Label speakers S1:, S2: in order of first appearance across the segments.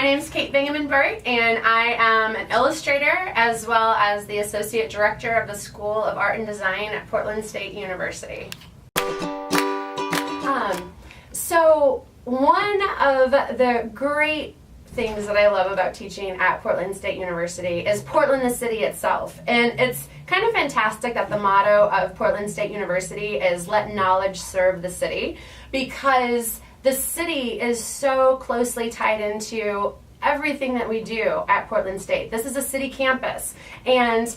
S1: My name's Bingaman-Burt, and I am an illustrator as well as the Associate Director of the School of Art and Design at Portland State University. So one of the great things that I love about teaching at Portland State University is Portland, the city itself. And it's kind of fantastic that the motto of Portland State University is "Let knowledge serve the city," because the city is so closely tied into everything that we do at Portland State. This is a city campus, and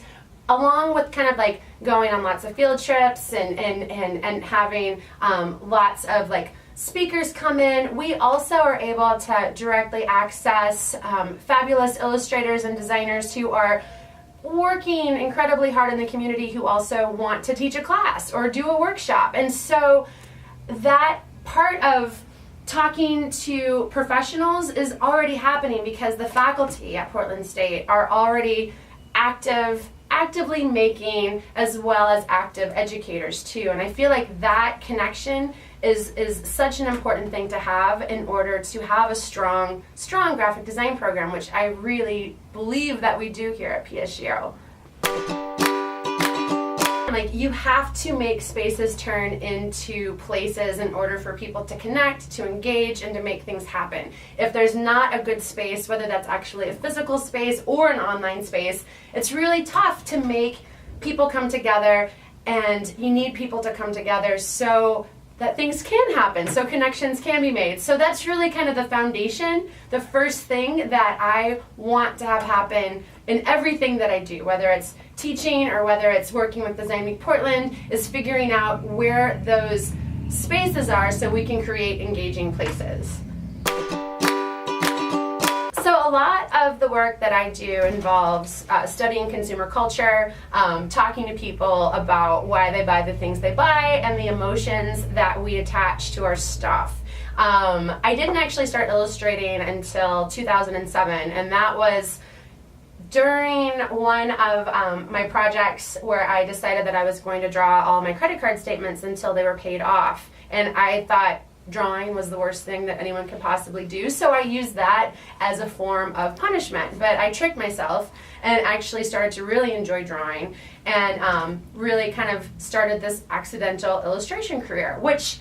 S1: along with kind of like going on lots of field trips and having lots of like speakers come in, we also are able to directly access fabulous illustrators and designers who are working incredibly hard in the community, who also want to teach a class or do a workshop. And so that part of talking to professionals is already happening because the faculty at Portland State are already actively making as well as active educators too. And I feel like that connection is such an important thing to have in order to have a strong graphic design program, which I really believe that we do here at PSU. Like, you have to make spaces turn into places in order for people to connect, to engage, and to make things happen. If there's not a good space, whether that's actually a physical space or an online space, it's really tough to make people come together, and you need people to come together so that things can happen, so connections can be made. So that's really kind of the foundation, the first thing that I want to have happen in everything that I do, whether it's teaching or whether it's working with Design Week Portland, is figuring out where those spaces are so we can create engaging places. So a lot of the work that I do involves studying consumer culture, talking to people about why they buy the things they buy, and the emotions that we attach to our stuff. I didn't actually start illustrating until 2007, and that was during one of my projects where I decided that I was going to draw all my credit card statements until they were paid off. And I thought drawing was the worst thing that anyone could possibly do, so I used that as a form of punishment. But I tricked myself and actually started to really enjoy drawing, and really kind of started this accidental illustration career, which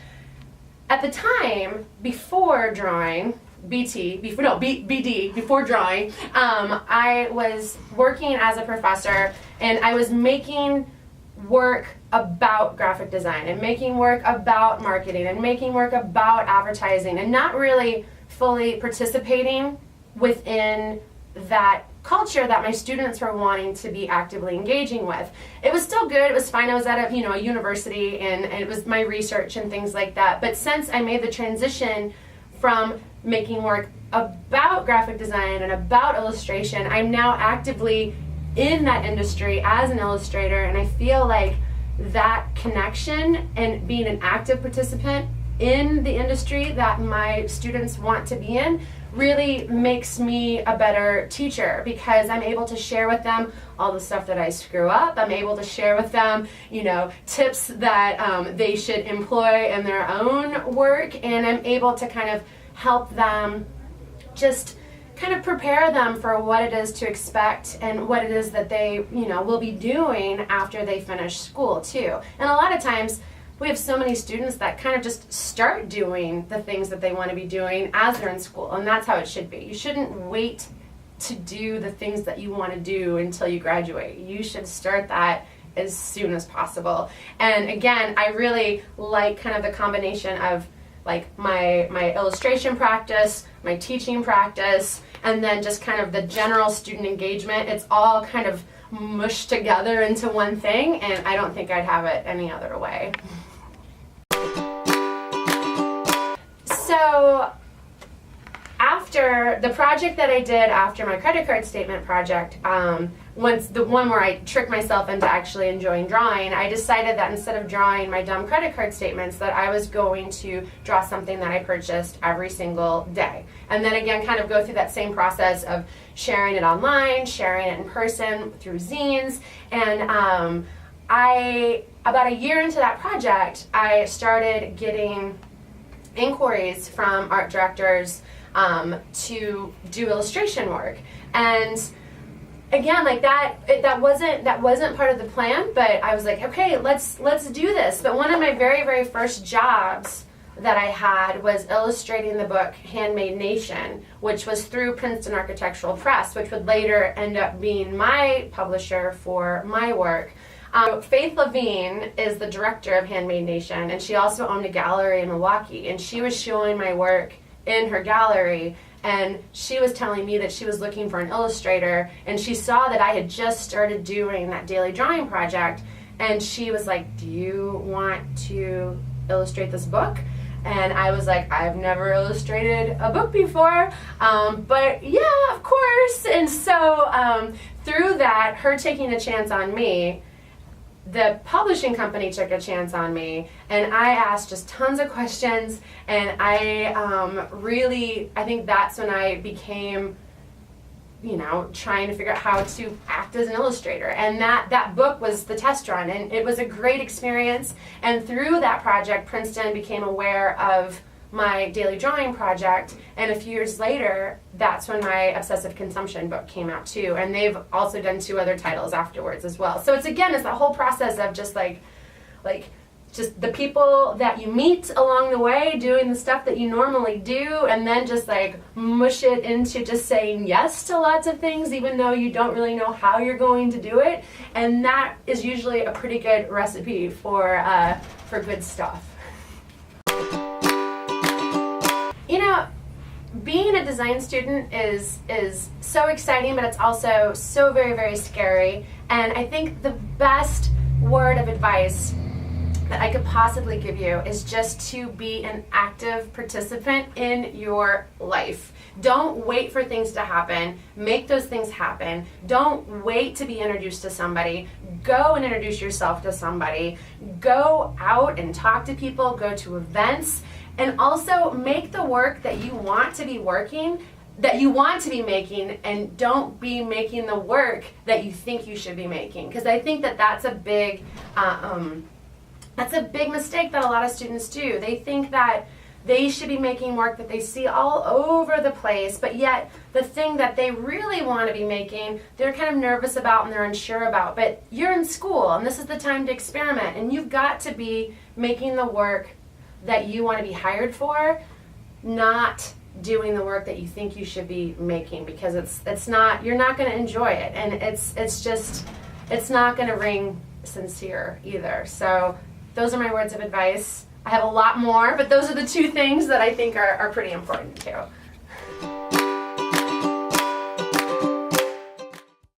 S1: at the time, before drawing, before drawing, I was working as a professor, and I was making work about graphic design and making work about marketing and making work about advertising, and not really fully participating within that culture that my students were wanting to be actively engaging with. It was still good, it was fine, I was at a university, and it was my research and things like that. But since I made the transition from making work about graphic design and about illustration, I'm now actively in that industry as an illustrator, and I feel like that connection and being an active participant in the industry that my students want to be in really makes me a better teacher, because I'm able to share with them all the stuff that I screw up. I'm able to share with them, tips that they should employ in their own work, and I'm able to kind of help them, just kind of prepare them for what it is to expect and what it is that they, will be doing after they finish school too. And a lot of times we have so many students that kind of just start doing the things that they want to be doing as they're in school, and that's how it should be. You shouldn't wait to do the things that you want to do until you graduate. You should start that as soon as possible. And again, I really like kind of the combination of like my illustration practice, my teaching practice, and then just kind of the general student engagement. It's all kind of mushed together into one thing, and I don't think I'd have it any other way. So after the project that I did after my credit card statement project, once the one where I tricked myself into actually enjoying drawing, I decided that instead of drawing my dumb credit card statements, that I was going to draw something that I purchased every single day. And then again, kind of go through that same process of sharing it online, sharing it in person through zines. And about a year into that project, I started getting inquiries from art directors to do illustration work. And again, like that wasn't part of the plan, but I was like, okay, let's do this. But one of my very, very first jobs that I had was illustrating the book Handmade Nation, which was through Princeton Architectural Press, which would later end up being my publisher for my work. Faith Levine is the director of Handmade Nation, and she also owned a gallery in Milwaukee, and she was showing my work in her gallery, and she was telling me that she was looking for an illustrator, and she saw that I had just started doing that daily drawing project, and she was like, do you want to illustrate this book? And I was like, I've never illustrated a book before, but yeah, of course. And so through that, her taking a chance on me, the publishing company took a chance on me, and I asked just tons of questions, and I think that's when I became, trying to figure out how to act as an illustrator. And that book was the test run, and it was a great experience. And through that project, Princeton became aware of my daily drawing project, and a few years later, that's when my obsessive consumption book came out too. And they've also done 2 other titles afterwards as well. So it's that whole process of just just the people that you meet along the way doing the stuff that you normally do, and then just mush it into just saying yes to lots of things even though you don't really know how you're going to do it. And that is usually a pretty good recipe for good stuff. Being a design student is so exciting, but it's also so very, very scary. And I think the best word of advice that I could possibly give you is just to be an active participant in your life. Don't wait for things to happen. Make those things happen. Don't wait to be introduced to somebody. Go and introduce yourself to somebody. Go out and talk to people. Go to events. And also make the work that you want to be making, and don't be making the work that you think you should be making. Because I think that's a big mistake that a lot of students do. They think that they should be making work that they see all over the place, but yet the thing that they really want to be making, they're kind of nervous about and they're unsure about. But you're in school, and this is the time to experiment, and you've got to be making the work that you want to be hired for, not doing the work that you think you should be making, because you're not going to enjoy it, and it's not going to ring sincere either. So those are my words of advice. I have a lot more, but those are the 2 things that I think are pretty important too.